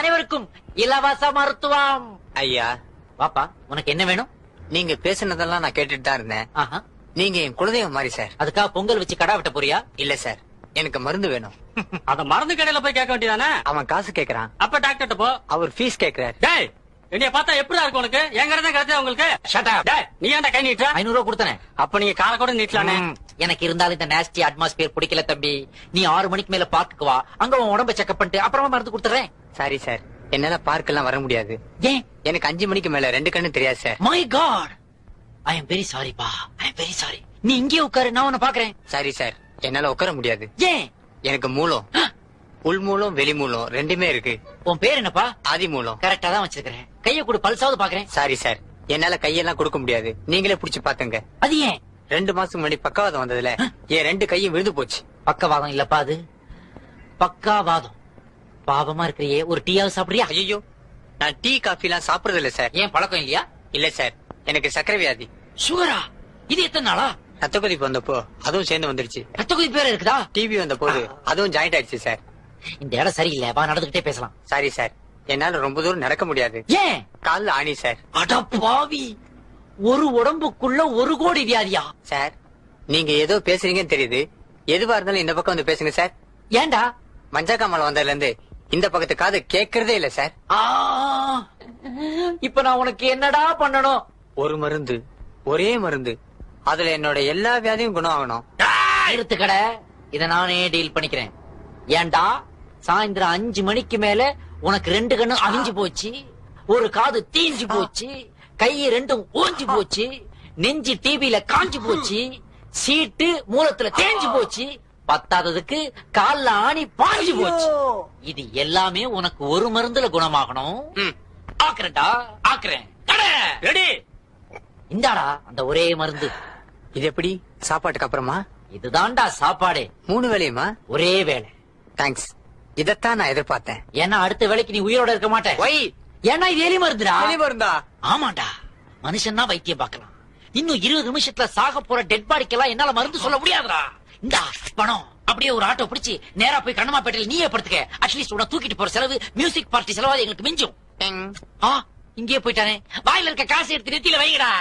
அனைவருக்கும் இலவச மருத்துவம். ஐயா, வாப்பா, உனக்கு என்ன வேணும்? நீங்க பேசுனதெல்லாம் நான் கேட்டுட்டு தான் இருந்தேன். ஆஹா. நீங்க என் குலதெய்வம் மாதிரி சார். அதுக்காக பொங்கல் வச்சு கடா வெட்ட போறியா? இல்ல சார், எனக்கு மருந்து வேணும். அத மருந்து கடையில போய் கேட்க வேண்டியதானே? அவன் காசு கேக்குறான். அப்ப டாக்டர்ட்ட போ. அவர் ஃபீஸ் கேக்குறாரு. டேய், என்னைய பார்த்தா எப்படிடா இருக்கு உனக்கு? என் கடை தான் கிடைச்சா உங்களுக்கு? Shut up. டேய், நீ ஏன்டா கை நீட்டுற? 500 ரூபா கொடுத்தனே. அப்ப நீங்க கால கூட நீட்டலானே. எனக்கு இருந்தாலும் இந்த நாஸ்டி அட்மாஸ்பியர் பிடிக்கல தம்பி. நீ 6 மணிக்கு மேல பார்க்குக்கு வா, அங்க உன் உடம்ப செக்அப் பண்ணிட்டு அப்புறமா மருந்து கொடுத்துறேன். சாரி சார், என்னால பார்க்கெல்லாம் வர முடியாது. ஏன்? எனக்கு 5 மணிக்கு மேல 2 கண்ணு தெரியாது sir. My god, I am very sorry பா, ஐ எம் வெரி சாரி. நீ இங்கே உட்காரு, நான் உன்னை பாக்குறேன். சாரி சார், என்னால உட்கார முடியாது. ஏன்? எனக்கு மூலம், உள் மூலம் வெளி மூலம் ரெண்டுமே இருக்கு. உன் பேர் என்னப்பா? ஆதி மூலம். கரெக்டா தான் வச்சிருக்கிறேன். கைய கூட பல்சாவது பாக்குறேன். சாரி சார், என்னால கையெல்லாம் கொடுக்க முடியாது. நீங்களே புடிச்சு பாத்துங்க. அது ஏன்? 2 மாசம் முன்னாடி பக்கவாதம் வந்ததுல என் 2 கையும் விழுந்து போச்சு. பக்கவாதம் இல்லப்பா, அது பக்காவாதம். பாவமா இருக்கிறியே, ஒரு டீயாவது சாப்பிடுறியா? ஐயோ, நான் டீ காஃபி எல்லாம் சாப்பிடுறது இல்ல சார். ஏன், பழக்கம் இல்லையா? இல்ல சார், எனக்கு சக்கரை வியாதி. சுகரா? இது எத்தனை நாளா? ரத்த கொதிப்பு வந்தப்போ அதுவும் சேர்ந்து வந்துருச்சு. ரத்த கொதிப்பு வேற இருக்குதா? டிவி வந்த போது அதுவும் ஜாயிண்ட் ஆயிடுச்சு சார். இந்த இடம் சரியில்லை, வா நடந்துகிட்டே பேசலாம். சாரி சார், என்னால ரொம்ப தூரம் நடக்க முடியாது. ஏன்? கால்ல ஆணி சார். அட பாவி, ஒரு உடம்புக்குள்ள 1 கோடி வியாதியா? சார், நீங்க ஏதோ பேசுறீங்கன்னு தெரியுது. எதுவா இருந்தாலும் இந்த பக்கம் வந்து பேசுங்க சார். ஏன்டா? மஞ்சக்காமலை வந்ததுல இருந்து இந்த பக்கத்து காது கேட்கறதே இல்ல சார். இப்ப நான் உனக்கு என்னடா பண்ணணும்? ஒரு மருந்து, ஒரே மருந்து, அதுல என்னோட எல்லா வியாதியும் குணம் ஆகணும். நிறுத்து கடை, இத நானே டீல் பண்ணிக்கிறேன். ஏன்டா, சாயந்தரம் 5 மணிக்கு மேல உனக்கு 2 கண்ணு அழிஞ்சு போச்சு, ஒரு காது தீஞ்சு போச்சு, கை 2ம் ஓஞ்சு போச்சு, நெஞ்சு டிவில காஞ்சு போச்சு, சீட்டு மூலத்துல தேஞ்சு போச்சு, பத்தாததுக்கு கால்ல ஆணி பாஞ்சு போச்சு. இது எல்லாமே உனக்கு ஒரு மருந்துல குணமாகணும். ஆக்குறேன்டா, ஆக்குறேன். ரெடி? இந்தாடா அந்த ஒரே மருந்து. இது எப்படி? சாப்பாட்டுக்கு அப்புறமா? இதுதான்டா சாப்பாடு. 3 வேளையுமா? ஒரே வேளை. தேங்க்ஸ், இதத்தான் நான் எதிர்பார்த்தேன். ஏன்னா அடுத்த வேளைக்கு நீ உயிரோட இருக்க மாட்டே. ஒய், ஏன்னா இது எலி மருந்துடா. வெளி மருந்தா? ஆமாண்டா, மனுஷன்னா வைத்தியம் பார்க்கலாம். இன்னும் 20 நிமிஷத்துல சாக போற டெட் பாடிக்கெல்லாம் என்னால மருந்து சொல்ல முடியாதுடா. இந்தா பணம், அப்படியே ஒரு ஆட்டோ பிடிச்சி நேரா போய் கண்ணமாப்பேட்டையில நீயே படுத்துக்க. அட்லீஸ்ட் உன தூக்கிட்டு போற செலவு மியூசிக் பார்ட்டி செலவாது எங்களுக்கு மிஞ்சும். இங்கே போயிட்டானே, வாயில இருக்க காசு எடுத்து நெத்தியில வைங்கடா.